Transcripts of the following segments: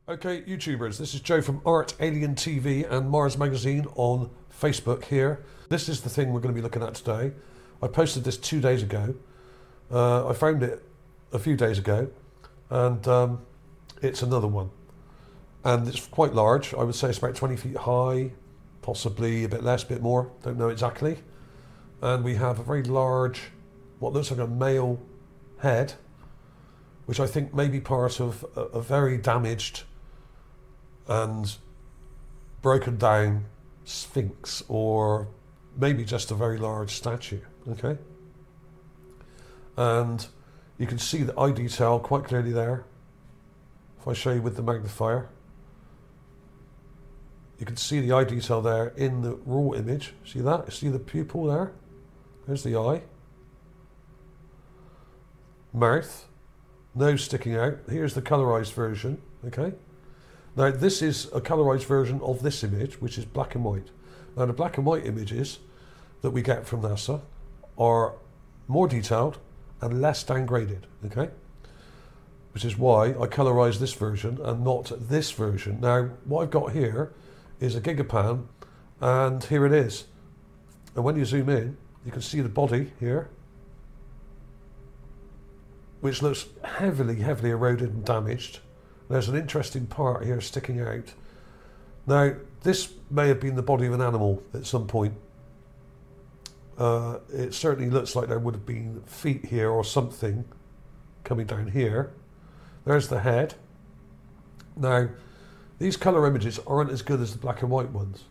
Okay, YouTubers, this is Joe from Art Alien TV and Mars Magazine on Facebook here. This is the thing we're going to be looking at today. I posted this 2 days ago. I found it a few days ago, and it's another one. And it's quite large. I would say it's about 20 feet high, possibly a bit less, a bit more, don't know exactly. And we have a very large, what looks like a male head, which I think may be part of a very damaged and broken down Sphinx, or maybe just a very large statue, okay? And you can see the eye detail quite clearly there. If I show you with the magnifier, you can see the eye detail there in the raw image. See that? See the pupil there? There's the eye. Mouth. Nose sticking out. Here's the colorized version, okay? Now this is a colorized version of this image, which is black and white. Now the black and white images that we get from NASA are more detailed and less downgraded, okay? Which is why I colorized this version and not this version. Now what I've got here is a Gigapan, and here it is. And when you zoom in, you can see the body here, which looks heavily eroded and damaged. There's an interesting part here sticking out. Now, this may have been the body of an animal at some point. It certainly looks like there would have been feet here or something coming down here. There's the head. Now, these colour images aren't as good as the black and white ones,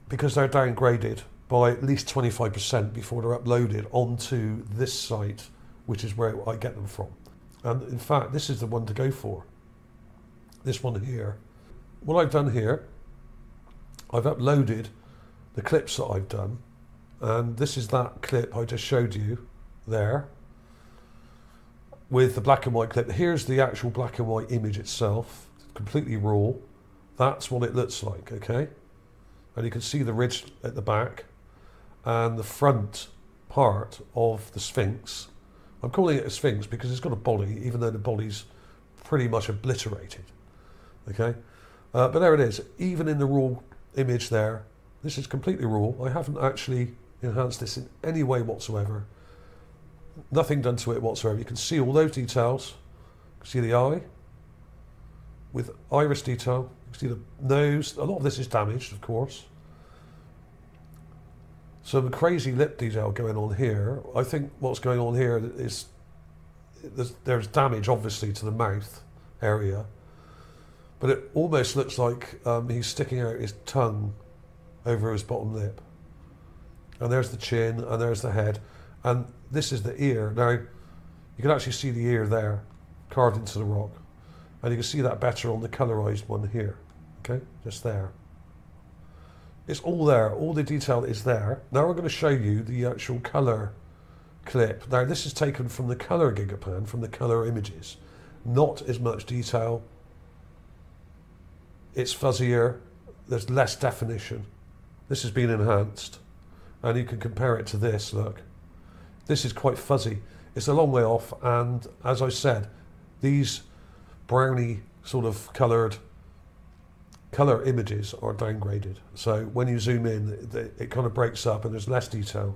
because they're downgraded by at least 25% before they're uploaded onto this site, which is where I get them from. And in fact, this is the one to go for. This one here. What I've done here, I've uploaded the clips that I've done, and this is that clip I just showed you there with the black and white clip. Here's the actual black and white image itself, completely raw. That's what it looks like, okay? And you can see the ridge at the back and the front part of the Sphinx. I'm calling it a Sphinx because it's got a body, even though the body's pretty much obliterated, okay? But there it is. Even in the raw image there, this is completely raw. I haven't actually enhanced this in any way whatsoever. Nothing done to it whatsoever. You can see all those details. You can see the eye with iris detail. You can see the nose. A lot of this is damaged, of course. Some crazy lip detail going on here. I think what's going on here is there's damage, obviously, to the mouth area, but it almost looks like he's sticking out his tongue over his bottom lip. And there's the chin, and there's the head, and this is the ear. Now, you can actually see the ear there, carved into the rock, and you can see that better on the colorized one here, okay, just there. It's all there, all the detail is there. Now we're going to show you the actual colour clip. Now this is taken from the colour Gigapan, from the colour images. Not as much detail. It's fuzzier, there's less definition. This has been enhanced. And you can compare it to this, look. This is quite fuzzy. It's a long way off, and as I said, these browny sort of coloured colour images are downgraded. So when you zoom in, it kind of breaks up and there's less detail.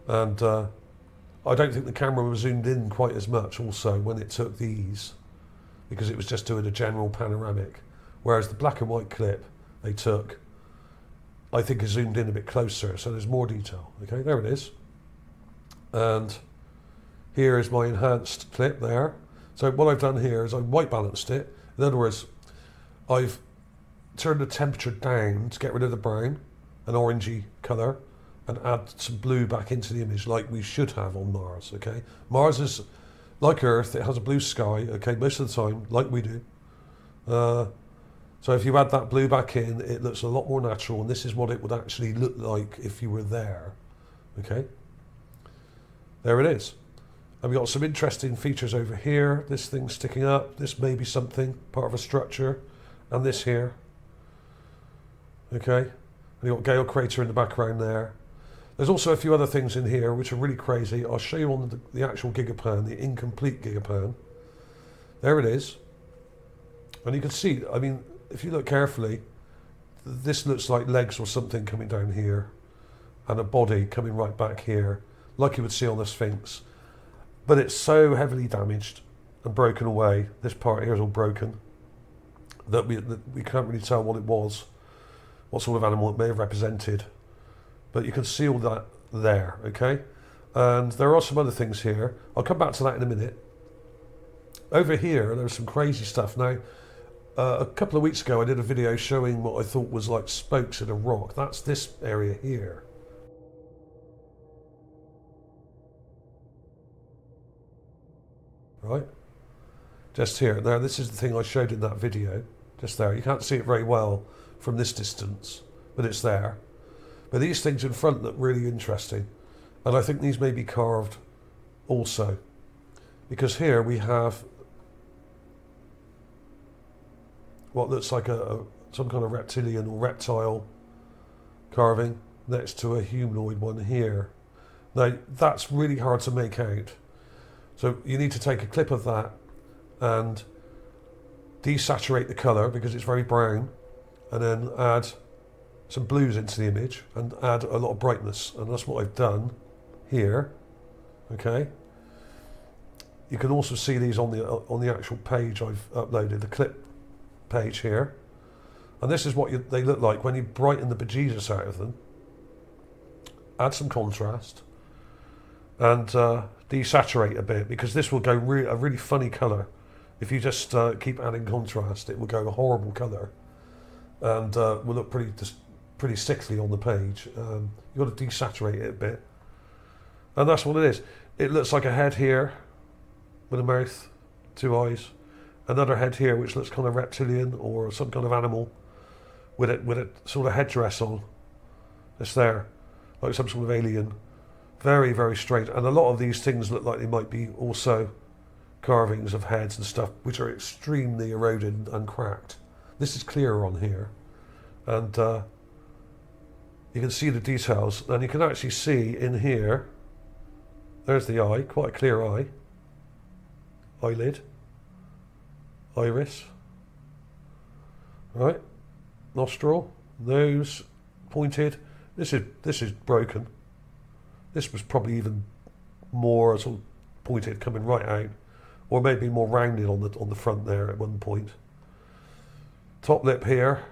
And I don't think the camera was zoomed in quite as much also when it took these, because it was just doing a general panoramic. Whereas the black and white clip they took, I think is zoomed in a bit closer, so there's more detail. Okay, there it is. And here is my enhanced clip there. So what I've done here is I've white balanced it. In other words, I've turned the temperature down to get rid of the brown, an orangey colour, and add some blue back into the image like we should have on Mars, okay? Mars is like Earth, it has a blue sky, okay, most of the time, like we do. So if you add that blue back in, it looks a lot more natural, and this is what it would actually look like if you were there, okay? There it is. And we've got some interesting features over here. This thing sticking up, this may be something, part of a structure, and this here. Okay, and you've got Gale crater in the background there. There's also a few other things in here which are really crazy. I'll show you on the actual Gigapan, the incomplete Gigapan. There it is. And you can see, I mean, if you look carefully, this looks like legs or something coming down here, and a body coming right back here, like you would see on the Sphinx. But it's so heavily damaged and broken away, this part here is all broken, that we can't really tell what it was, what sort of animal it may have represented. But you can see all that there, okay? And there are some other things here. I'll come back to that in a minute. Over here, there's some crazy stuff. Now, a couple of weeks ago, I did a video showing what I thought was like spokes in a rock. That's this area here. Right? Just here. Now, this is the thing I showed in that video. Just there. You can't see it very well from this distance, but it's there. But these things in front look really interesting. And I think these may be carved also. Because here we have what looks like some kind of reptilian or reptile carving next to a humanoid one here. Now, that's really hard to make out. So you need to take a clip of that and desaturate the colour because it's very brown, and then add some blues into the image and add a lot of brightness, and that's what I've done here. Okay. You can also see these on the actual page I've uploaded, the clip page here, and this is what they look like when you brighten the bejesus out of them. Add some contrast and desaturate a bit, because this will go a really funny colour. If you just keep adding contrast, it will go a horrible colour and will look pretty sickly on the page. You've got to desaturate it a bit, and that's what it is. It looks like a head here with a mouth, 2 eyes, another head here which looks kind of reptilian or some kind of animal with a sort of headdress on. It's there, like some sort of alien. Very, very strange. And a lot of these things look like they might be also carvings of heads and stuff, which are extremely eroded and cracked. This is clearer on here, and you can see the details, and you can actually see in here, there's the eye, quite a clear eye, eyelid, iris, right, nostril, nose, pointed. This is broken. This was probably even more sort of pointed, coming right out, or maybe more rounded on the front there at one point. Top lip here,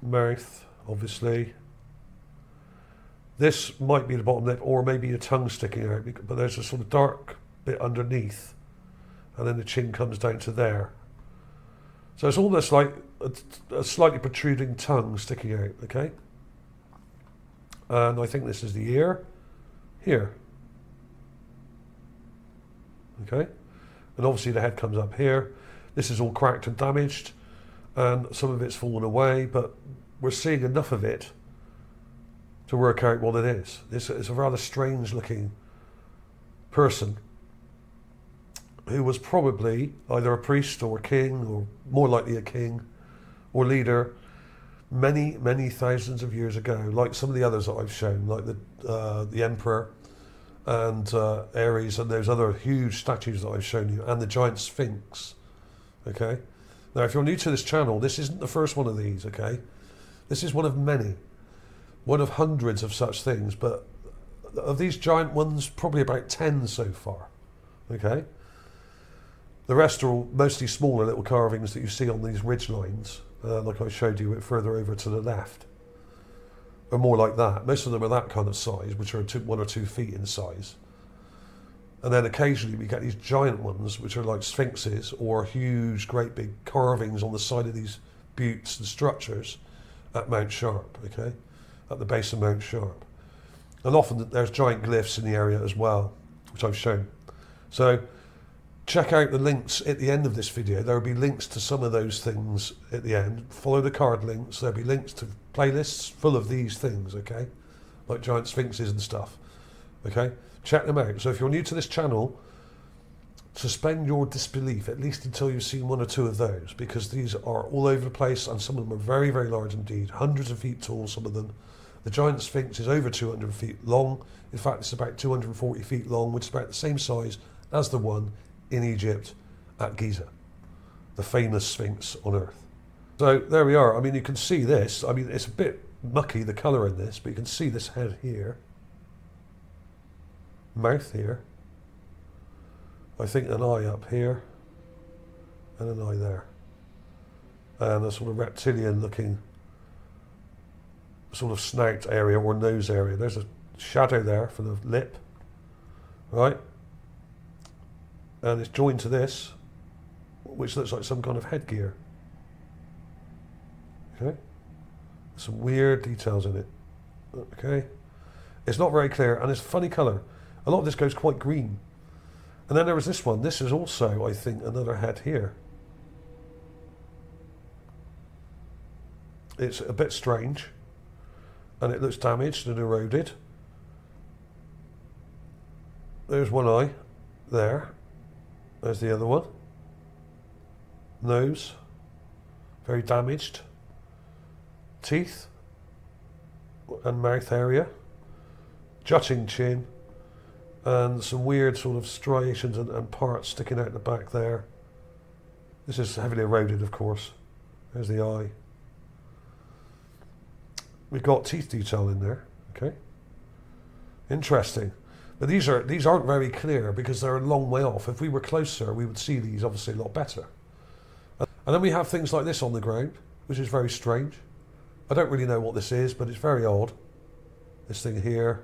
mouth, obviously. This might be the bottom lip, or maybe a tongue sticking out, but there's a sort of dark bit underneath, and then the chin comes down to there. So it's almost like a slightly protruding tongue sticking out, okay? And I think this is the ear here. Okay? And obviously the head comes up here. This is all cracked and damaged, and some of it's fallen away, but we're seeing enough of it to work out what it is. It's a rather strange looking person who was probably either a priest or a king, or more likely a king or leader, many, many thousands of years ago, like some of the others that I've shown, like the Emperor and Ares and those other huge statues that I've shown you, and the giant Sphinx. Okay? Now, if you're new to this channel, this isn't the first one of these, okay? This is one of many, one of hundreds of such things, but of these giant ones, probably about 10 so far, okay? The rest are all mostly smaller little carvings that you see on these ridge lines, like I showed you further over to the left, or more like that. Most of them are that kind of size, which are 1 or 2 feet in size. And then occasionally we get these giant ones, which are like sphinxes or huge, great big carvings on the side of these buttes and structures at Mount Sharp, okay? At the base of Mount Sharp. And often there's giant glyphs in the area as well, which I've shown. So check out the links at the end of this video. There will be links to some of those things at the end. Follow the card links. There'll be links to playlists full of these things, okay? Like giant sphinxes and stuff, okay? Check them out. So if you're new to this channel, suspend your disbelief, at least until you've seen 1 or 2 of those, because these are all over the place, and some of them are very, very large indeed. Hundreds of feet tall, some of them. The giant Sphinx is over 200 feet long. In fact, it's about 240 feet long, which is about the same size as the one in Egypt at Giza, the famous Sphinx on Earth. So there we are. I mean, you can see this. I mean, it's a bit mucky, the colour in this, but you can see this head here, mouth here, I think an eye up here, and an eye there, and a sort of reptilian looking sort of snout area or nose area. There's a shadow there for the lip, right? And it's joined to this, which looks like some kind of headgear. Okay, some weird details in it. Okay, it's not very clear, and it's a funny colour. A lot of this goes quite green. And then there was this one. This is also, I think, another head here. It's a bit strange, and it looks damaged and eroded. There's one eye there. There's the other one. Nose, very damaged. Teeth and mouth area. Jutting chin. And some weird sort of striations and parts sticking out the back there. This is heavily eroded, of course. There's the eye. We've got teeth detail in there. Okay. Interesting. But these aren't very clear because they're a long way off. If we were closer, we would see these obviously a lot better. And then we have things like this on the ground, which is very strange. I don't really know what this is, but it's very odd. This thing here.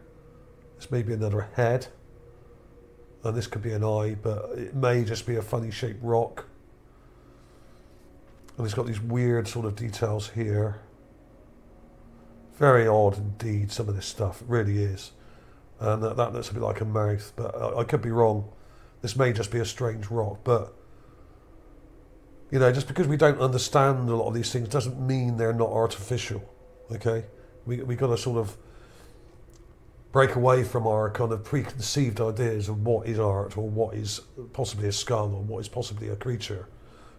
This may be another head. And this could be an eye, but it may just be a funny shaped rock. And it's got these weird sort of details here. Very odd indeed, some of this stuff. It really is. And that looks a bit like a mouth, but I could be wrong. This may just be a strange rock, but you know, just because we don't understand a lot of these things doesn't mean they're not artificial. Okay? We got to sort of break away from our kind of preconceived ideas of what is art or what is possibly a skull or what is possibly a creature,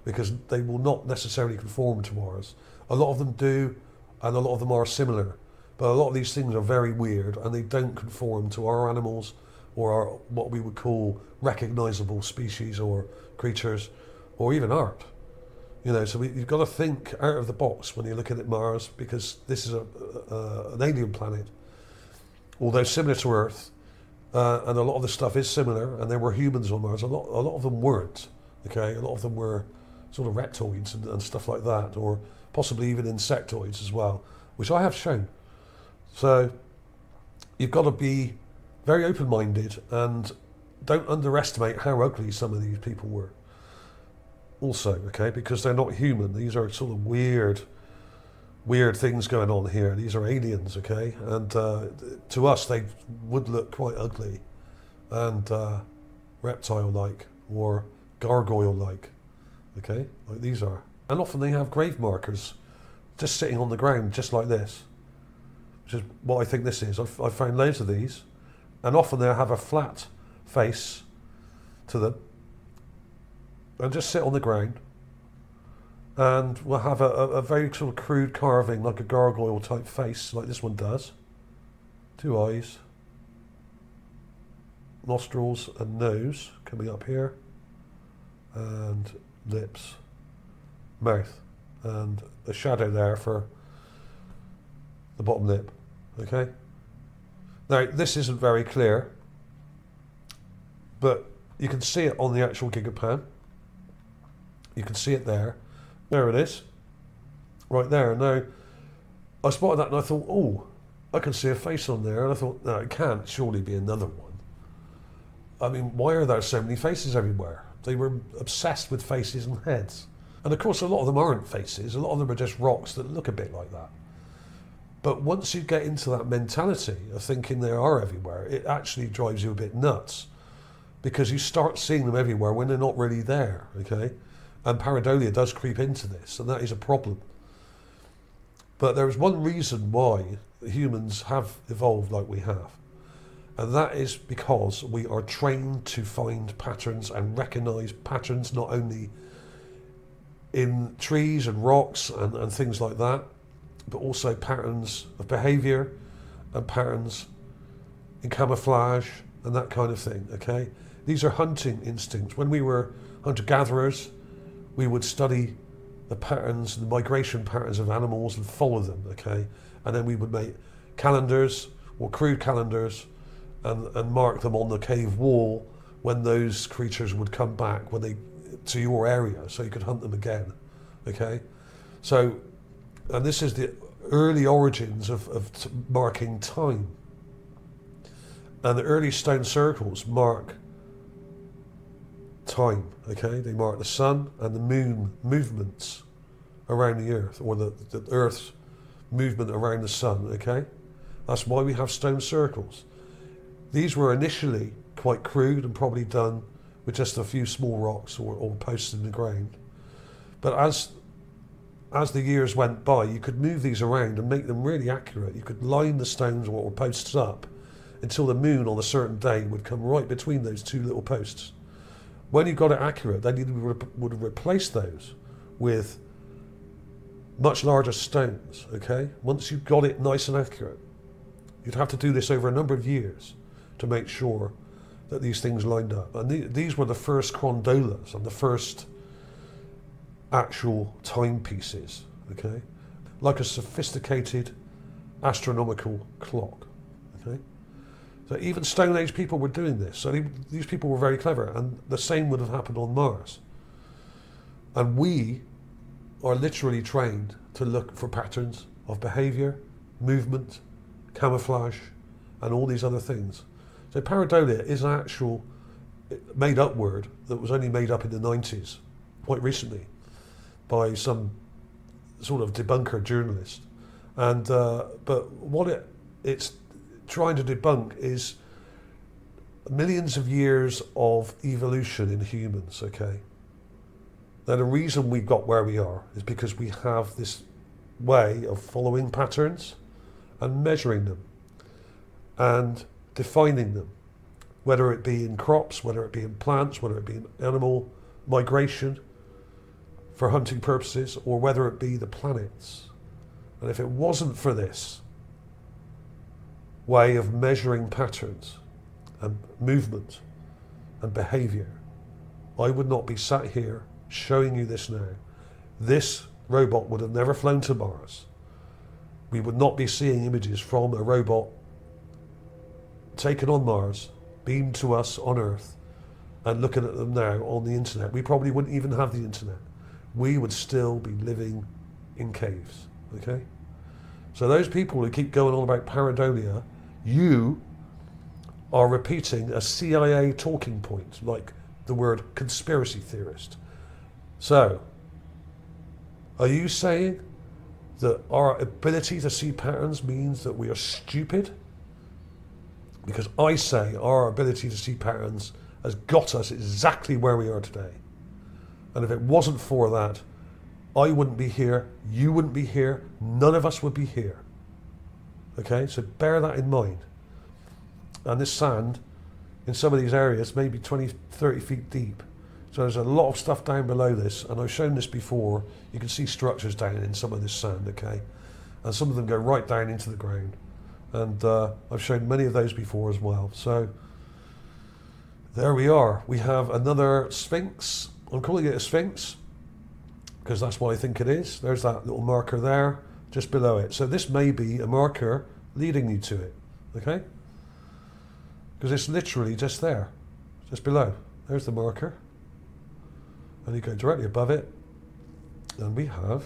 because they will not necessarily conform to ours. A lot of them do, and a lot of them are similar, but a lot of these things are very weird and they don't conform to our animals or our, what we would call recognizable species or creatures or even art. You know, so you've got to think out of the box when you're looking at Mars, because this is an alien planet. Although similar to Earth, and a lot of the stuff is similar, and there were humans on Mars. A lot of them weren't. Okay, a lot of them were sort of reptoids and stuff like that, or possibly even insectoids as well, which I have shown. So you've got to be very open-minded and don't underestimate how ugly some of these people were. Also, okay, because they're not human. These are sort of weird things going on here. These are aliens, okay? And to us, they would look quite ugly and reptile-like or gargoyle-like, okay? Like these are. And often they have grave markers just sitting on the ground, just like this, which is what I think this is. I've found loads of these, and often they have a flat face to them and just sit on the ground. And we'll have a very sort of crude carving, like a gargoyle type face, like this one does. 2 eyes, nostrils and nose coming up here, and lips, mouth, and a shadow there for the bottom lip. Okay. Now this isn't very clear, but you can see it on the actual Gigapan. You can see it there. There it is, right there. Now, I spotted that and I thought, oh, I can see a face on there. And I thought, no, it can't surely be another one. I mean, why are there so many faces everywhere? They were obsessed with faces and heads. And of course, a lot of them aren't faces. A lot of them are just rocks that look a bit like that. But once you get into that mentality of thinking they are everywhere, it actually drives you a bit nuts, because you start seeing them everywhere when they're not really there, okay? And pareidolia does creep into this, and that is a problem. But there is one reason why humans have evolved like we have, and that is because we are trained to find patterns and recognise patterns, not only in trees and rocks and things like that, but also patterns of behaviour and patterns in camouflage and that kind of thing, okay? These are hunting instincts. When we were hunter-gatherers, we would study the patterns, the migration patterns of animals and follow them, okay? And then we would make calendars or crude calendars and mark them on the cave wall when those creatures would come back to your area, so you could hunt them again, okay? So, and this is the early origins of marking time. And the early stone circles mark time, okay? They mark the sun and the moon movements around the earth, or the earth's movement around the sun, okay? That's why we have stone circles. These were initially quite crude and probably done with just a few small rocks or posts in the ground. But as the years went by, you could move these around and make them really accurate. You could line the stones or posts up until the moon on a certain day would come right between those two little posts. When you got it accurate, then you would replace those with much larger stones, okay? Once you got it nice and accurate, you'd have to do this over a number of years to make sure that these things lined up. And these were the first chrondolas and the first actual timepieces, okay? Like a sophisticated astronomical clock, okay? So even Stone Age people were doing this. So these people were very clever, and the same would have happened on Mars. And we are literally trained to look for patterns of behavior, movement, camouflage, and all these other things. So pareidolia is an actual made-up word that was only made up in the 90s, quite recently, by some sort of debunker journalist. And but what it's trying to debunk is millions of years of evolution in humans, okay? Now the reason we got where we are is because we have this way of following patterns and measuring them and defining them, whether it be in crops, whether it be in plants, whether it be in animal migration for hunting purposes, or whether it be the planets. And if it wasn't for this way of measuring patterns and movement and behavior, I would not be sat here showing you this now. This robot would have never flown to Mars. We would not be seeing images from a robot taken on Mars, beamed to us on Earth, and looking at them now on the internet. We probably wouldn't even have the internet. We would still be living in caves, okay? So those people who keep going on about pareidolia, you are repeating a CIA talking point, like the word conspiracy theorist. So, are you saying that our ability to see patterns means that we are stupid? Because I say our ability to see patterns has got us exactly where we are today. And if it wasn't for that, I wouldn't be here, you wouldn't be here, none of us would be here. Okay, so bear that in mind. And this sand, in some of these areas, may be 20, 30 feet deep. So there's a lot of stuff down below this, and I've shown this before. You can see structures down in some of this sand, okay? And some of them go right down into the ground. And I've shown many of those before as well. So there we are. We have another Sphinx. I'm calling it a Sphinx because that's what I think it is. There's that little marker there, just below it. So this may be a marker leading you to it, okay? Because it's literally just there, just below. There's the marker. And you go directly above it, and we have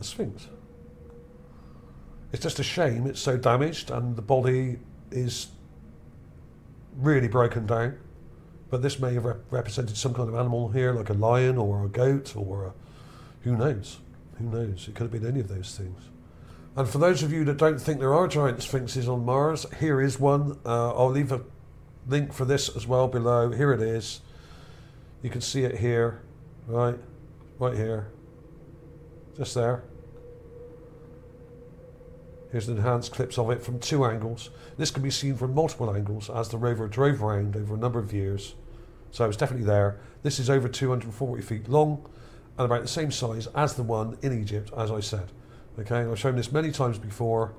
a Sphinx. It's just a shame it's so damaged and the body is really broken down. But this may have represented some kind of animal here, like a lion or a goat or who knows? Who knows? It could have been any of those things. And for those of you that don't think there are giant sphinxes on Mars, here is one. I'll leave a link for this as well below. Here it is. You can see it here, right here, just there. Here's an enhanced clips of it from 2 angles. This can be seen from multiple angles as the rover drove around over a number of years. So it's definitely there. This is over 240 feet long and about the same size as the one in Egypt, as I said. Okay, I've shown this many times before.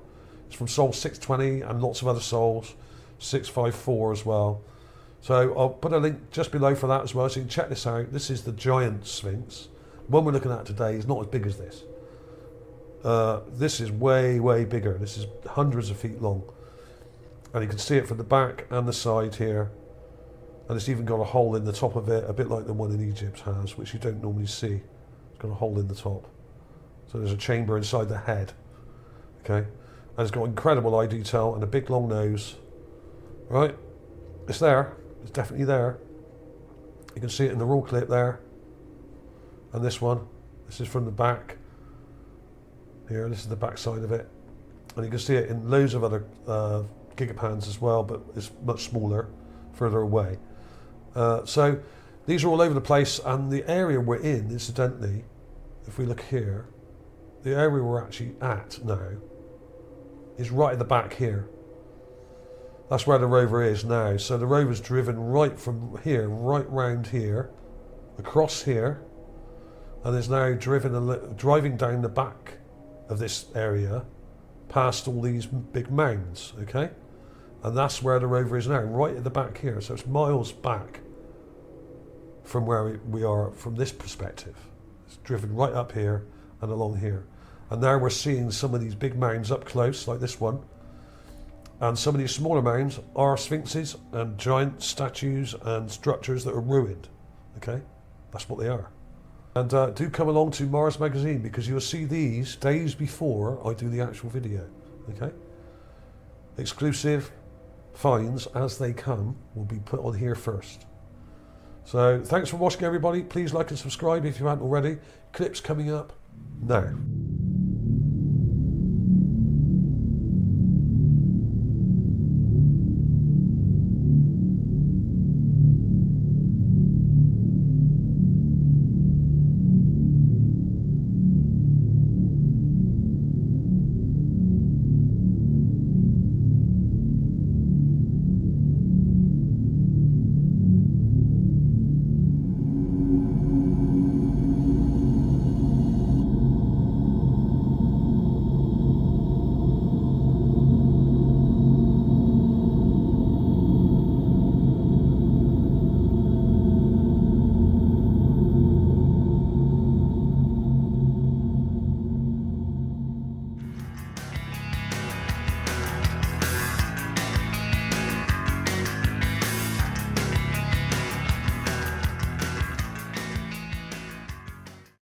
It's from Sol 620 and lots of other Sols, 654 as well. So I'll put a link just below for that as well, so you can check this out. This is the giant Sphinx. The one we're looking at today is not as big as this. This is way, way bigger. This is hundreds of feet long. And you can see it from the back and the side here. And it's even got a hole in the top of it, a bit like the one in Egypt has, which you don't normally see. It's got a hole in the top. So there's a chamber inside the head. Okay? And it's got incredible eye detail and a big long nose. Right? It's there. It's definitely there. You can see it in the raw clip there. And this one. This is from the back. Here, this is the back side of it. And you can see it in loads of other Gigapans as well, but it's much smaller, further away. So these are all over the place, and the area we're in, incidentally, if we look here, the area we're actually at now is right at the back here. That's where the rover is now. So the rover's driven right from here, right round here, across here, and is now driving down the back of this area, past all these big mounds, okay? And that's where the rover is now, right at the back here. So it's miles back from where we are from this perspective. It's driven right up here and along here. And now we're seeing some of these big mounds up close, like this one. And some of these smaller mounds are sphinxes and giant statues and structures that are ruined, okay? That's what they are. And do come along to Mars Magazine, because you'll see these days before I do the actual video, okay? Exclusive finds as they come will be put on here first. So thanks for watching, everybody. Please like and subscribe if you haven't already. Clips coming up now.